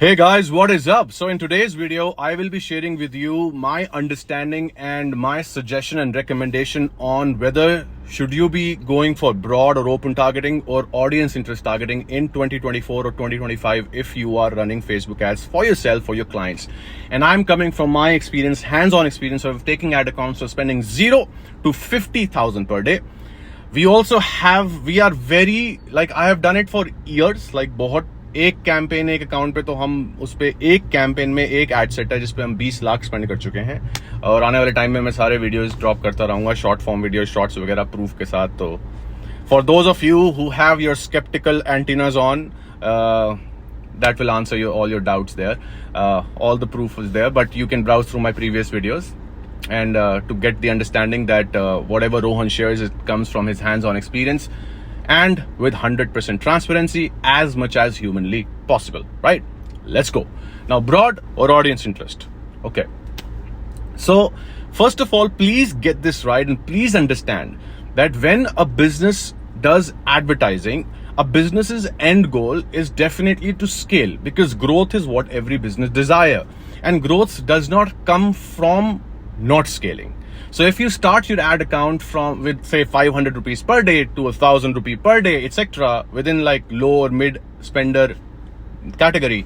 Hey guys, what is up? So in today's video, I will be sharing with you my understanding and my suggestion and recommendation on whether should you be going for broad or open targeting or audience interest targeting in 2024 or 2025 if you are running Facebook ads for yourself, for your clients. And I'm coming from my experience, hands-on experience of taking ad accounts, so spending 0 to 50,000 per day. We are very, like I have done it for years, like बहुत एक campaign एक account पे तो हम उस पे एक campaign में एक एड सेट है जिसपे हम 20 लाख स्पेंड कर चुके हैं और आने वाले टाइम में मैं सारे वीडियोस ड्रॉप करता रहूंगा, शॉर्ट फॉर्म वीडियो, शॉर्ट्स वगैरह प्रूफ के साथ. तो for those of you who have your sceptical antennas on, that will answer all your doubts there. All the proof is there, but you can browse through my previous videos and to get the understanding that whatever Rohan shares, it comes from his hands-on experience and with 100% transparency as much as humanly possible, right? Let's go. Now, broad or audience interest. Okay. So, first of all, please get this right and please understand that when a business does advertising, a business's end goal is definitely to scale, because growth is what every business desire, and growth does not come from not scaling. So if you start your ad account with say 500 rupees per day to 1,000 rupees per day, etc., within like low or mid spender category,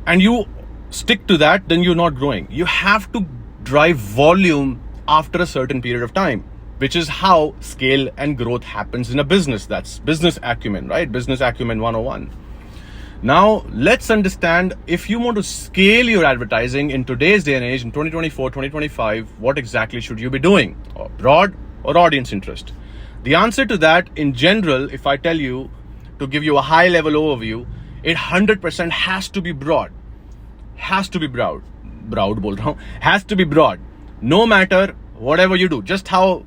and you stick to that, then you're not growing. You have to drive volume after a certain period of time, which is how scale and growth happens in a business. That's business acumen, right? Business acumen 101. Now, let's understand, if you want to scale your advertising in today's day and age, in 2024, 2025, what exactly should you be doing? Or broad or audience interest? The answer to that, in general, if I tell you, to give you a high level overview, it 100% has to be broad. Has to be broad. Has to be broad. No matter whatever you do. Just how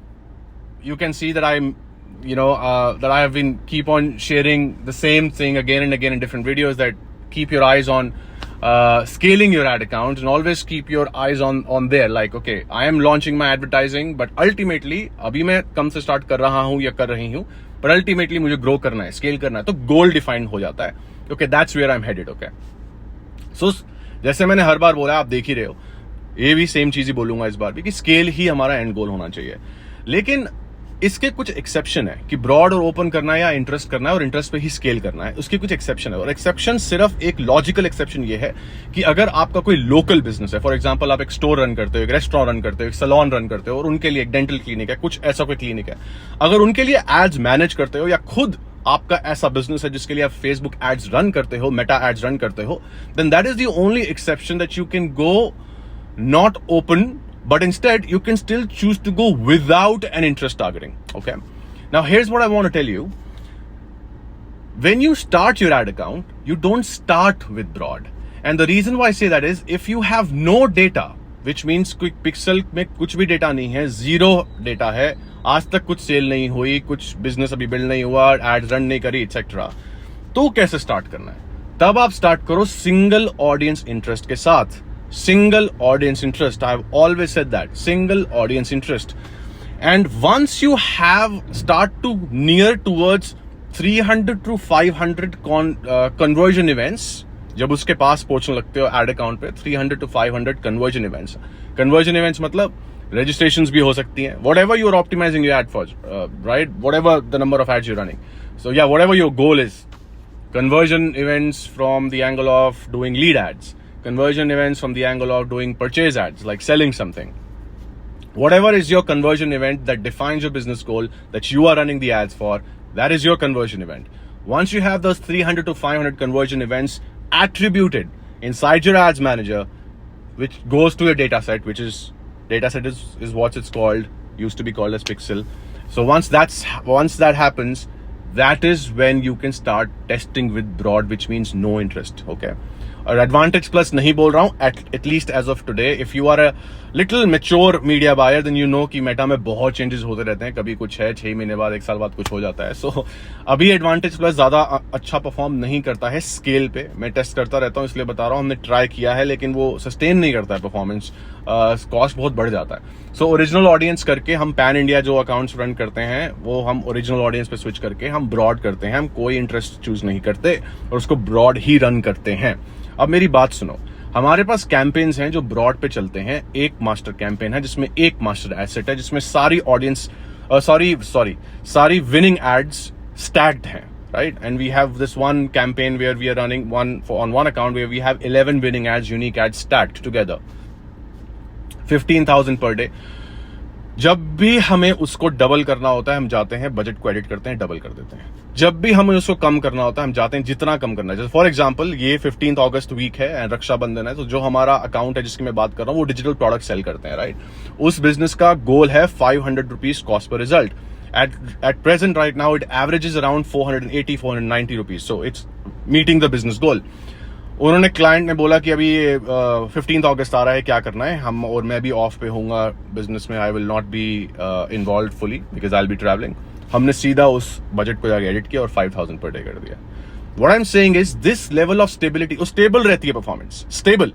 you can see that that I have been keep on sharing the same thing again and again in different videos, that keep your eyes on scaling your ad account and always keep your eyes on there. Like, okay, I am launching my advertising, but ultimately, अभी मैं कम से start कर रहा हूँ या कर रही हूँ, but ultimately मुझे grow करना है, scale करना है, तो goal define हो जाता है. Okay, that's where I'm headed. Okay. So, जैसे मैंने हर बार बोला, आप देख ही रहे हो, ये भी सेम चीज ही बोलूंगा इस बार भी, कि स्केल ही हमारा एंड गोल होना चाहिए. लेकिन इसके कुछ एक्सेप्शन है कि ब्रॉड और ओपन करना है या इंटरेस्ट करना है और इंटरेस्ट पे ही स्केल करना है. उसके कुछ एक्सेप्शन है, और एक्सेप्शन सिर्फ एक लॉजिकल एक्सेप्शन ये है कि अगर आपका कोई लोकल बिजनेस है, फॉर एग्जांपल आप एक स्टोर रन करते हो, एक रेस्टोरेंट रन करते हो, एक सैलून रन करते हो, और उनके लिए एक डेंटल क्लिनिक है, कुछ ऐसा कोई क्लिनिक है, अगर उनके लिए एड्स मैनेज करते हो या खुद आपका ऐसा बिजनेस है जिसके लिए आप फेसबुक एड्स रन करते हो, मेटा एड्स रन करते हो, then that is the only exception that you can go not open, but instead you can still choose to go without an interest targeting. Okay. Now here's what I want to tell you. When you start your ad account, you don't start with broad. And the reason why I say that is, if you have no data, which means quick pixel में कुछ भी data नहीं है, zero data है, आज तक कुछ cell नहीं हुई, कुछ बिजनेस अभी बिल्ड नहीं हुआ, एड्स रन नहीं करी, एक्सेट्रा, तो कैसे स्टार्ट करना है? तब आप स्टार्ट करो सिंगल ऑडियंस इंटरेस्ट के साथ. Single audience interest. I have always said that. Single audience interest. And once you have start to near towards 300 to 500 conversion events, जब उसके पास पहुंचने लगते हो एड अकाउंट पे, 300 to 500 conversion events. Conversion events मतलब registrations भी हो सकती हैं. Whatever you are optimizing your ad for, right? Whatever the number of ads you're running. So yeah, whatever your goal is. Conversion events from the angle of doing lead ads. Conversion events from the angle of doing purchase ads, like selling something. Whatever is your conversion event that defines your business goal that you are running the ads for, that is your conversion event. Once you have those 300 to 500 conversion events attributed inside your ads manager, which goes to your data set, which is what it's called, used to be called as Pixel. So once that happens, that is when you can start testing with broad, which means no interest. Okay. और advantage plus नहीं बोल रहा हूं, at least as of today. If you are a little mature media buyer, then you know कि Meta में बहुत changes होते रहते हैं, कभी कुछ है, 6 महीने बाद, 1 साल बाद कुछ हो जाता है. सो अभी एडवांटेज प्लस ज्यादा अच्छा परफॉर्म नहीं करता है स्केल पे. मैं टेस्ट करता रहता हूं, इसलिए बता रहा हूं. हमने ट्राई किया है, लेकिन वो सस्टेन नहीं करता है परफॉर्मेंस, कॉस्ट बहुत बढ़ जाता है. सो ओरिजिनल ऑडियंस करके हम पैन इंडिया जो अकाउंट्स रन करते हैं, वो हम ओरिजिनल ऑडियंस पे स्विच करके हम हम ब्रॉड करते हैं, हम कोई इंटरेस्ट चूज नहीं करते और उसको ब्रॉड ही रन करते हैं। अब मेरी बात सुनो, हमारे पास कैंपेन्स हैं जो ब्रॉड पे चलते हैं। एक मास्टर कैंपेन है जिसमें एक मास्टर एसेट है, जिसमें सारी ऑडियंस सारी विनिंग एड्स स्टैक्ड हैं, right? And we have this one campaign where we are running on one account where we have 11 winning ads, unique ads stacked together, 15,000 per day. जब भी हमें उसको double करना होता है हम जाते हैं बजट को एडिट करते हैं, डबल कर देते हैं। जब भी हमें उसको कम करना होता है हम जाते हैं जितना कम करना है। जैसे फॉर एग्जांपल ये 15 अगस्त वीक है एंड रक्षाबंधन है, तो जो हमारा अकाउंट है जिसकी मैं बात कर रहा हूँ वो डिजिटल प्रोडक्ट सेल करते हैं, राइट? उस बिजनेस का गोल है 500 rupees cost per result. At present, right now, it averages around 480, 490 rupees. So it's meeting the business goal. उन्होंने क्लाइंट ने बोला कि अभी 15 अगस्त आ रहा है, क्या करना है हम, और मैं भी ऑफ पे होऊंगा बिजनेस में, I will not be involve fully because I will be travelling. हमने सीधा उस बजट को जाके एडिट किया और 5,000 पर डे कर दिया। What I'm saying is this level of stability, वो स्टेबल रहती है performance, stable.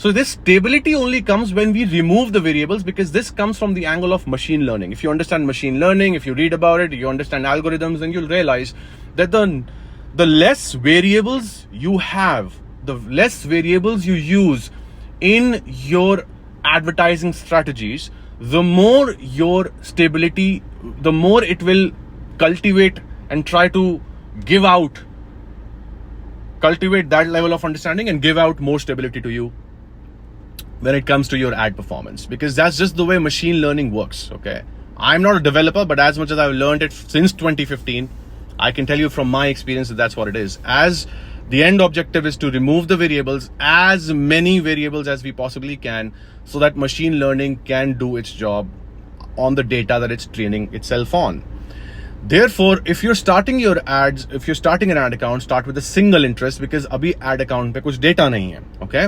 So this stability only comes when we remove the variables, because this comes from the angle of machine learning. If you understand machine learning, if you read about it, you understand algorithms, then you'll realize that the less variables you have, the less variables you use in your advertising strategies, the more your stability, the more it will cultivate and try to cultivate that level of understanding and give out more stability to you when it comes to your ad performance, because that's just the way machine learning works. Okay, I'm not a developer, but as much as I've learned it since 2015, I can tell you from my experience that that's what it is. As the end objective is to remove the variables, as many variables as we possibly can, so that machine learning can do its job on the data that it's training itself on. Therefore, if you're starting your ads, if you're starting an ad account, start with a single interest, because अभी ad account पे कुछ data नहीं है, okay?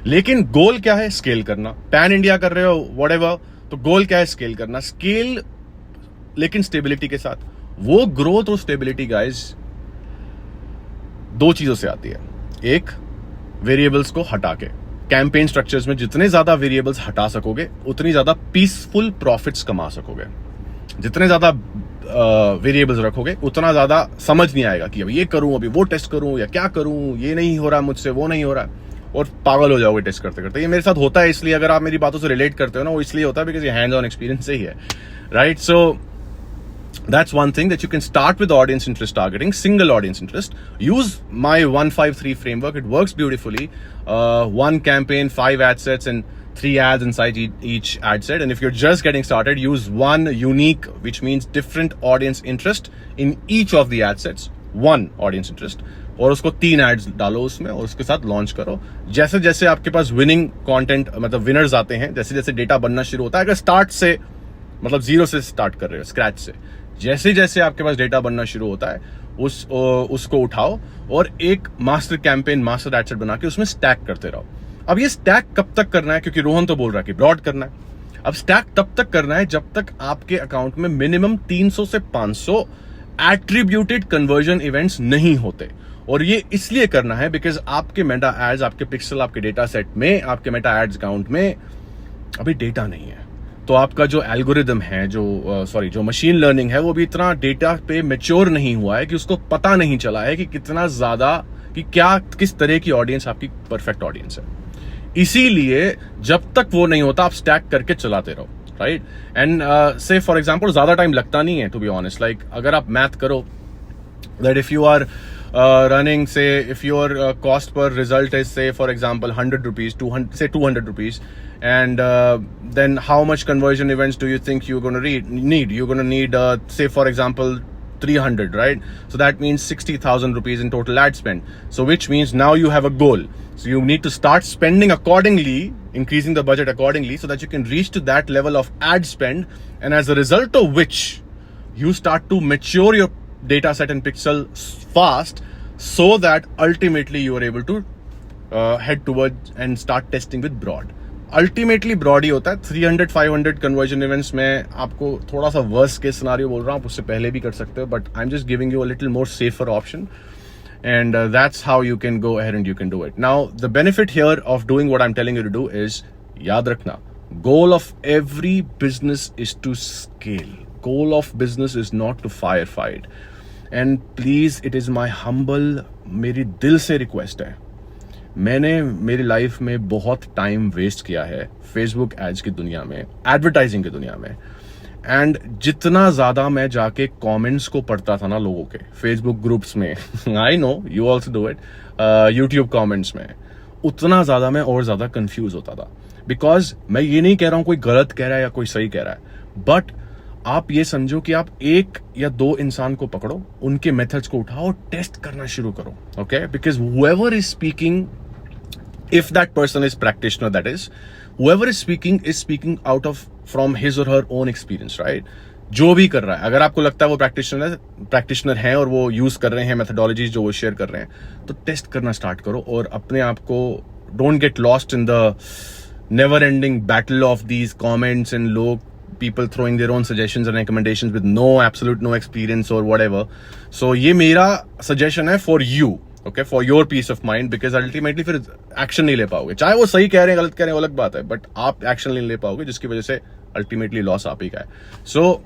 लेकिन गोल क्या है? Scale करना। Pan India कर रहे हो व्हाटएवर, तो गोल क्या है? स्केल करना। स्केल लेकिन स्टेबिलिटी के साथ। वो ग्रोथ और स्टेबिलिटी गाइस दो चीजों से आती है। एक, वेरिएबल्स को हटा के। कैंपेन स्ट्रक्चर्स में जितने ज्यादा वेरिएबल्स हटा सकोगे उतनी ज्यादा पीसफुल प्रॉफिट्स कमा सकोगे। जितने ज्यादा वेरिएबल्स रखोगे उतना ज्यादा समझ नहीं आएगा कि अब ये करूं, अभी वो टेस्ट करूं, या क्या करूं, ये नहीं हो रहा मुझसे, वो नहीं हो रहा, और पागल हो जाओगे टेस्ट करते करते। ये मेरे साथ होता है, इसलिए अगर आप मेरी बातों से रिलेट करते हो ना, वो इसलिए होता है बिकॉज ये हैंड्स ऑन एक्सपीरियंस से ही है, right? So that's one thing, that you can start with audience interest targeting, single audience interest. Use my 153 framework. It works beautifully. One campaign, 5 ad sets, and 3 ads inside each ad set. And if you're just getting started, use one unique, which means different audience interest in each of the ad sets. One audience interest. और उसको 3 ads डालो उसमें और उसके साथ launch करो। जैसे जैसे आपके पास विनिंग कंटेंट, मतलब विनर्स आते हैं, जैसे जैसे डेटा बनना शुरू होता है, अगर स्टार्ट से मतलब 0 से स्टार्ट कर रहे हो, स्क्रैच से, जैसे जैसे आपके पास डेटा बनना शुरू होता है उसको उठाओ और एक master campaign, master ad set बना के उसमें स्टैक करते रहो। अब ये स्टैक कब तक करना है? क्योंकि रोहन तो बोल रहा है कि ब्रॉड करना है। अब स्टैक तब तक करना है जब तक आपके अकाउंट में मिनिमम 300 से 500 एट्रीब्यूटेड कन्वर्जन इवेंट्स नहीं होते। और ये इसलिए करना है बिकॉज आपके मेटा एड्स, आपके पिक्सल, आपके डेटा सेट में, आपके मेटा एड्स अकाउंट में अभी डेटा नहीं है। तो आपका जो एल्गोरिदम है, जो मशीन लर्निंग है, वो भी इतना डेटा पे मैच्योर नहीं हुआ है कि उसको पता नहीं चला है कि कितना ज्यादा, कि किस तरह की ऑडियंस आपकी परफेक्ट ऑडियंस है। इसीलिए जब तक वो नहीं होता आप स्टैक करके चलाते रहो, राइट? एंड से फॉर एग्जाम्पल ज्यादा टाइम लगता नहीं है, टू बी ऑनेस्ट। लाइक अगर आप मैथ करो that if you are running, say, if your cost per result is, say, for example, 100 rupees, 200 rupees, and then how much conversion events do you think you're going to need? You're going to need, say, for example, 300, right? So that means 60,000 rupees in total ad spend. So which means now you have a goal. So you need to start spending accordingly, increasing the budget accordingly, so that you can reach to that level of ad spend, and as a result of which you start to mature your data set and pixel fast, so that ultimately you are able to head towards and start testing with broad. Ultimately broad ही होता है। 300-500 conversion events में आपको थोड़ा सा worst case scenario बोल रहा हूँ, उससे पहले भी कर सकते हो, but I'm just giving you a little more safer option, and that's how you can go ahead and you can do it. Now the benefit here of doing what I'm telling you to do is, याद रखना, goal of every business is to scale. Goal of business is not to firefight. And please it is my humble, मेरी दिल से request है, मैंने मेरी life में बहुत टाइम वेस्ट किया है फेसबुक एड्स की दुनिया में, एडवर्टाइजिंग की दुनिया में, एंड जितना ज्यादा मैं जाके कमेंट्स को पढ़ता था ना लोगों के फेसबुक ग्रुप्स में, I know you also do it, YouTube comments में, उतना ज्यादा मैं और ज्यादा कंफ्यूज होता था. बिकॉज मैं ये नहीं कह रहा हूं कोई गलत कह रहा है या कोई सही कह रहा है, बट आप ये समझो कि आप एक या दो इंसान को पकड़ो, उनके मेथड्स को उठाओ, टेस्ट करना शुरू करो. Okay, because whoever is speaking, if that person is practitioner, that is whoever is speaking out of from his or her own experience, right? जो भी कर रहा है, अगर आपको लगता है वो प्रैक्टिशनर है और वो यूज कर रहे हैं मेथोडोलॉजीज जो वो शेयर कर रहे हैं, तो टेस्ट करना स्टार्ट करो और अपने आप को don't get lost in the never ending battle of these comments and लोग people throwing their own suggestions and recommendations with no experience or whatever. So ये मेरा suggestion है for you, okay, for your peace of mind, because ultimately फिर action नहीं ले पाओगे. चाहे वो सही कह रहे हैं गलत कह रहे हैं वो अलग बात है, बट आप एक्शन नहीं ले पाओगे जिसकी वजह से अल्टीमेटली लॉस आप ही का है. सो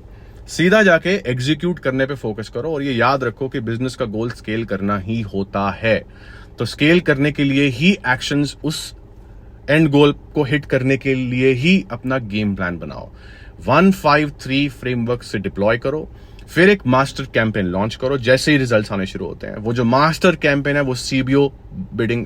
सीधा जाके एग्जीक्यूट करने पे फोकस करो और ये याद रखो कि बिजनेस का गोल स्केल करना ही होता है. तो स्केल करने के लिए ही एक्शंस, उस एंड गोल को हिट करने के लिए ही अपना गेम प्लान बनाओ. 153 फ्रेमवर्क से डिप्लॉय करो, फिर एक मास्टर कैंपेन लॉन्च करो. जैसे ही रिजल्ट्स आने शुरू होते हैं, वो जो मास्टर कैंपेन है वो सीबीओ बिडिंग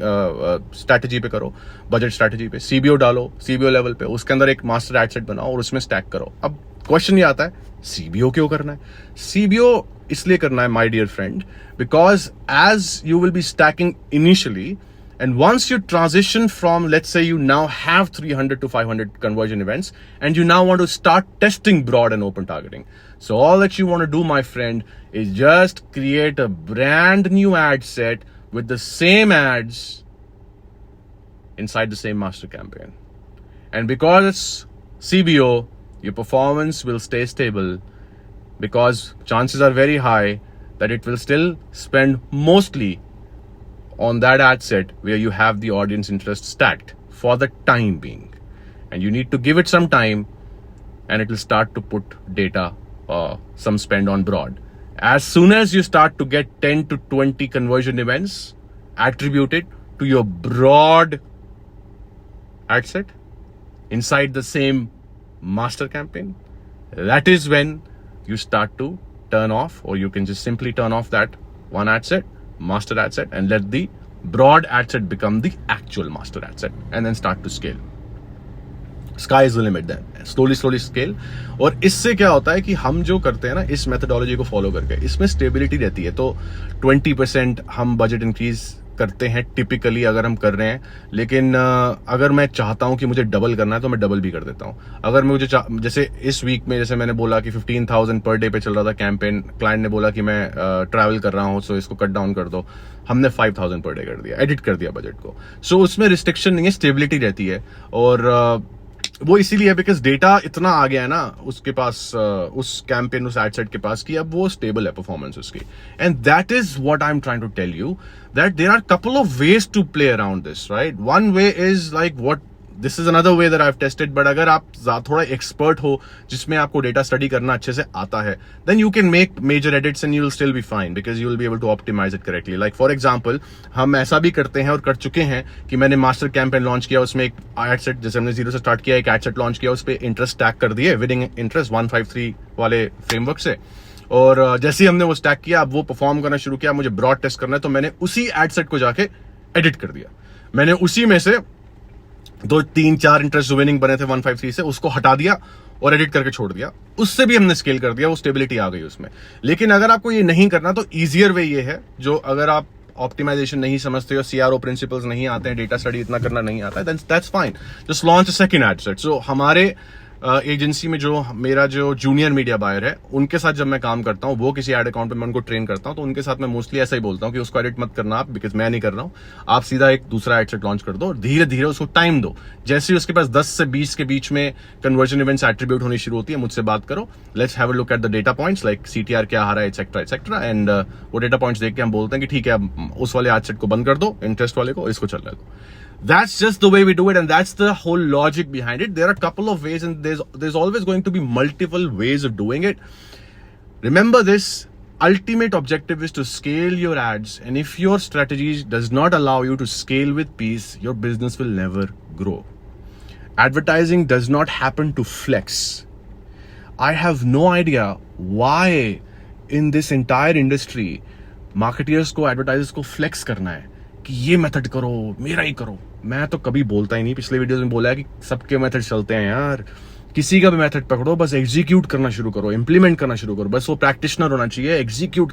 स्ट्रैटेजी पे करो, बजट स्ट्रैटेजी पे सीबीओ डालो, सीबीओ लेवल पे उसके अंदर एक मास्टर एड सेट बनाओ और उसमें स्टैक करो. अब क्वेश्चन ये आता है, सीबीओ क्यों करना है? सीबीओ इसलिए करना है my dear friend, because as you will be stacking initially, and once you transition from, let's say you now have 300 to 500 conversion events and you now want to start testing broad and open targeting. So all that you want to do, my friend, is just create a brand new ad set with the same ads inside the same master campaign. And because it's CBO, your performance will stay stable, because chances are very high that it will still spend mostly on that ad set where you have the audience interest stacked for the time being, and you need to give it some time and it will start to put data, some spend on broad. As soon as you start to get 10 to 20 conversion events attributed to your broad ad set inside the same master campaign, that is when you start to turn off, or you can just simply turn off that one ad set, master ad set, and let the broad ad set become the actual master ad set, and then start to scale. Sky is the limit then. Slowly scale. और इससे क्या होता है कि हम जो करते हैं ना इस मेथोडोलॉजी को फॉलो करके, इसमें स्टेबिलिटी रहती है. तो 20% हम बजट इंक्रीज करते हैं टिपिकली अगर हम कर रहे हैं, लेकिन अगर मैं चाहता हूं कि मुझे डबल करना है तो मैं डबल भी कर देता हूं. अगर मुझे जैसे इस वीक में, जैसे मैंने बोला कि 15,000 पर डे पे चल रहा था कैंपेन, क्लाइंट ने बोला कि मैं ट्रैवल कर रहा हूं सो इसको कट डाउन कर दो, हमने 5,000 पर डे कर दिया, एडिट कर दिया बजट को. सो उसमें रिस्ट्रिक्शन नहीं है, स्टेबिलिटी रहती है. और वो इसीलिए है बिकॉज डेटा इतना आ गया है ना उसके पास, उस कैंपेन, उस एड सेट के पास, कि अब वो स्टेबल है परफॉर्मेंस उसकी. And that is what I am trying to tell you, that there are a couple of ways to play around this, right? One way is like what, this is another way that I've tested, but अगर आप थोड़ा expert हो जिसमें आपको data study करना अच्छे से आता है, then you can make major edits and you will still be fine because you will be able to optimize it correctly. Like for example, हम ऐसा भी करते हैं और कर चुके हैं कि मैंने मास्टर कैंपेन लॉन्च किया, उसमें एक एड सेट, जैसे हमने 0 से स्टार्ट किया, एक एड सेट लॉन्च किया, उस पर इंटरेस्ट टैग कर दिए, विनिंग इंटरेस्ट 153 वाले फ्रेमवर्क से. और जैसे ही हमने वो स्टैक किया, अब वो परफॉर्म करना शुरू किया, मुझे ब्रॉड टेस्ट करना है, तो मैंने उसी एड सेट को जाके एडिट कर दिया. मैंने उसी में से 2-3-4 इंटरेस्ट विनिंग बने थे 153 से, उसको हटा दिया और एडिट करके छोड़ दिया. उससे भी हमने स्केल कर दिया, वो स्टेबिलिटी आ गई उसमें. लेकिन अगर आपको ये नहीं करना तो ईजियर वे ये है, जो अगर आप ऑप्टिमाइजेशन नहीं समझते हो, सीआरओ प्रिंसिपल्स नहीं आते हैं, डेटा स्टडी इतना करना नहीं आता है, that's fine, just launch a second ad set. So हमारे एजेंसी में जो मेरा जो जूनियर मीडिया बायर है, उनके साथ जब मैं काम करता हूं, वो किसी एड अकाउंट पे मैं उनको ट्रेन करता हूं, तो उनके साथ मैं मोस्टली ऐसा ही बोलता हूं कि उसको एडिट मत करना आप, बिकॉज मैं नहीं कर रहा हूं, आप सीधा एक दूसरा एड सेट लॉन्च कर दो और धीरे धीरे उसको टाइम दो. जैसे ही उसके पास 10 से 20 के बीच में कन्वर्जन इवेंट्स एट्रीब्यूट होनी शुरू होती है, मुझसे बात करो, let's have a look at the data points, like CTR क्या आ रहा है, एक्सेट्रा, एंड वो डेटा पॉइंट्स देख के हम बोलते हैं कि ठीक है, अब उस वाले एड सेट को बंद कर दो, इंटरेस्ट वाले को, इसको चलने दो. That's just the way we do it, and that's the whole logic behind it. There are a couple of ways, and there's always going to be multiple ways of doing it. Remember this, ultimate objective is to scale your ads, and if your strategy does not allow you to scale with peace, your business will never grow. Advertising does not happen to flex. I have no idea why in this entire industry marketers को advertisers को flex करना है कि ये method करो, मेरा ही करो. मैं तो कभी बोलता ही नहीं, पिछले वीडियोस में बोला है कि सबके मेथड चलते हैं यार. किसी का भी मेथड पकड़ो, बस एग्जीक्यूट करना शुरू करो, इंप्लीमेंट करना शुरू करो. बस वो प्रैक्टिशनर होना चाहिए. एग्जीक्यूट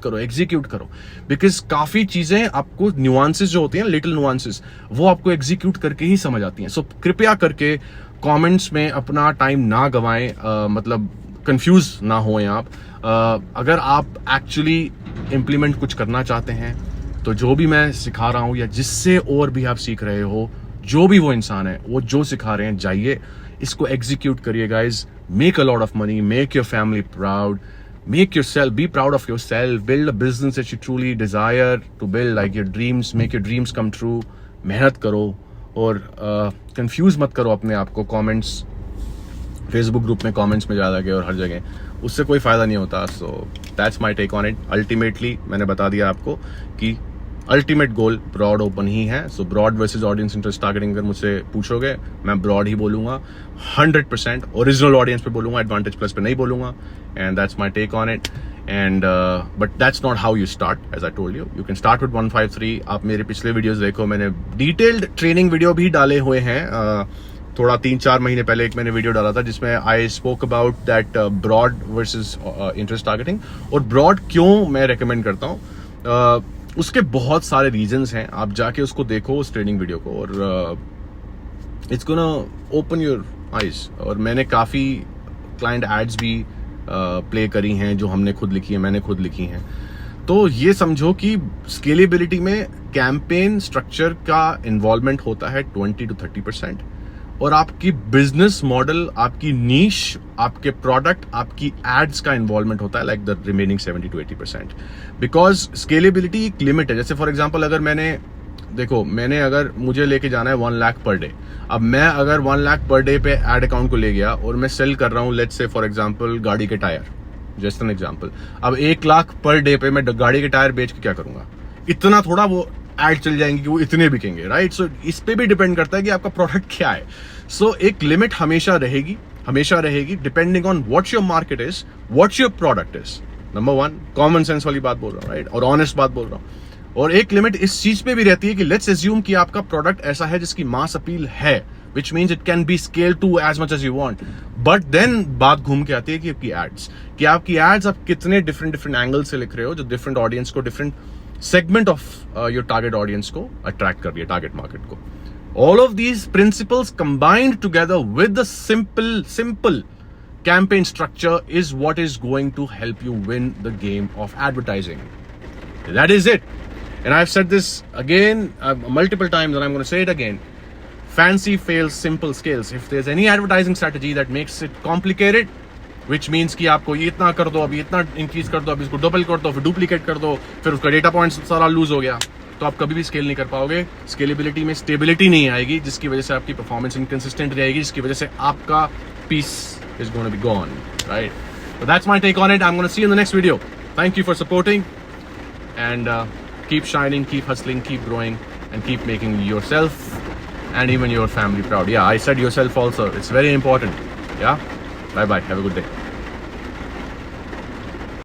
करो. बिकॉज काफी चीजें आपको न्यूआंसेस जो होती हैं, लिटिल न्यूआंसेस, वो आपको एग्जीक्यूट करके ही समझ आती हैं. सो कृपया करके कमेंट्स में अपना टाइम ना गवाएं, मतलब कंफ्यूज ना होएं आप. अगर आप एक्चुअली इंप्लीमेंट कुछ करना चाहते हैं तो जो भी मैं सिखा रहा हूं या जिससे और भी आप सीख रहे हो, जो भी वो इंसान है, वो जो सिखा रहे हैं, जाइए इसको एग्जीक्यूट करिए guys. Make a lot of money, make your family proud, make yourself, be proud of yourself, build a business that you truly desire to build, like your dreams, make your dreams come true. मेहनत करो और confuse मत करो अपने आप को comments, Facebook group में comments में जा लगे और हर जगह, उससे कोई फायदा नहीं होता. So that's my take on it. Ultimately मैंने बता दिया आपको कि अल्टीमेट गोल ब्रॉड ओपन ही है. So broad versus audience interest targeting अगर मुझसे पूछोगे, मैं ब्रॉड ही बोलूंगा 100%. ओरिजिनल ऑडियंस पे बोलूंगा, एडवांटेज प्लस पे नहीं बोलूंगा. And that's my take on it. And but that's not how you start. As I told you can start with 153. आप मेरे पिछले वीडियोस देखो, मैंने डिटेल्ड ट्रेनिंग वीडियो भी डाले हुए हैं. थोड़ा 3-4 महीने पहले एक मैंने वीडियो डाला था जिसमें I spoke about that broad versus interest targeting. और ब्रॉड क्यों मैं रेकमेंड करता हूँ, उसके बहुत सारे रीजंस हैं. आप जाके उसको देखो, उस ट्रेनिंग वीडियो को, और it's gonna open your eyes. और मैंने काफी क्लाइंट एड्स भी प्ले करी हैं जो हमने खुद लिखी है, मैंने खुद लिखी हैं. तो ये समझो कि स्केलेबिलिटी में कैंपेन स्ट्रक्चर का इन्वॉल्वमेंट होता है 20 to 30%, और आपकी बिजनेस मॉडल, आपकी नीश, आपके प्रोडक्ट, आपकी एड्स का इन्वॉल्वमेंट होता है like the remaining 70 to 80%. Because scalability एक लिमिट है. जैसे फॉर एग्जांपल अगर मैंने अगर मुझे लेके जाना है 1 लाख पर डे, अब मैं अगर 1 लाख पर डे पे एड अकाउंट को ले गया और मैं सेल कर रहा हूँ लेट्स से फॉर एग्जांपल गाड़ी के टायर, जस्ट एन एग्जांपल. अब 1 लाख पर डे पे मैं गाड़ी के टायर बेच के क्या करूंगा? इतना थोड़ा वो एड चल जाएंगे कि वो इतने बिकेंगे, राइट? सो इस पे भी डिपेंड करता है कि आपका प्रोडक्ट क्या है. सो एक लिमिट हमेशा रहेगी depending on what your market is, what your product is. Number 1 common sense वाली बात बोल रहा हूँ, राइट, और ऑनेस्ट बात बोल रहा हूँ. और एक लिमिट इस चीज पे भी रहती है कि लेट्स एज्यूम कि आपका प्रोडक्ट ऐसा है जिसकी मास अपील है, which means it can be scaled to as much as you want. But then बात घूम के आती है कि आपकी एड्स आप कितने डिफरेंट एंगल से लिख रहे हो जो डिफरेंट ऑडियंस को, different segment of your target audience को अट्रैक्ट कर रही है, टारगेट मार्केट को. All of these principles combined together with the simple campaign structure is what is going to help you win the game of advertising. That is it. And I've said this again multiple times, and I'm going to say it again. Fancy fails, simple scales. If there's any advertising strategy that makes it complicated, which means कि आपको ये इतना कर दो, अभी इतना increase कर दो, अभी इसको डबल कर दो, फिर डुप्लीकेट कर दो, फिर उसका डेटा पॉइंट सारा लूज हो गया, तो आप कभी भी स्केल नहीं कर पाओगे. स्केलेबिलिटी में स्टेबिलिटी नहीं आएगी, जिसकी वजह से आपकी परफॉर्मेंस इनकंसिस्टेंट रहेगी, जिसकी वजह से आपका piece is gonna be gone, right? So that's my take on it. I'm going to see you in the next video. Thank you for supporting, and keep shining, keep hustling, keep growing, and keep making yourself and even your family proud. Yeah, I said yourself also. It's very important. Yeah. Bye bye. Have a good day.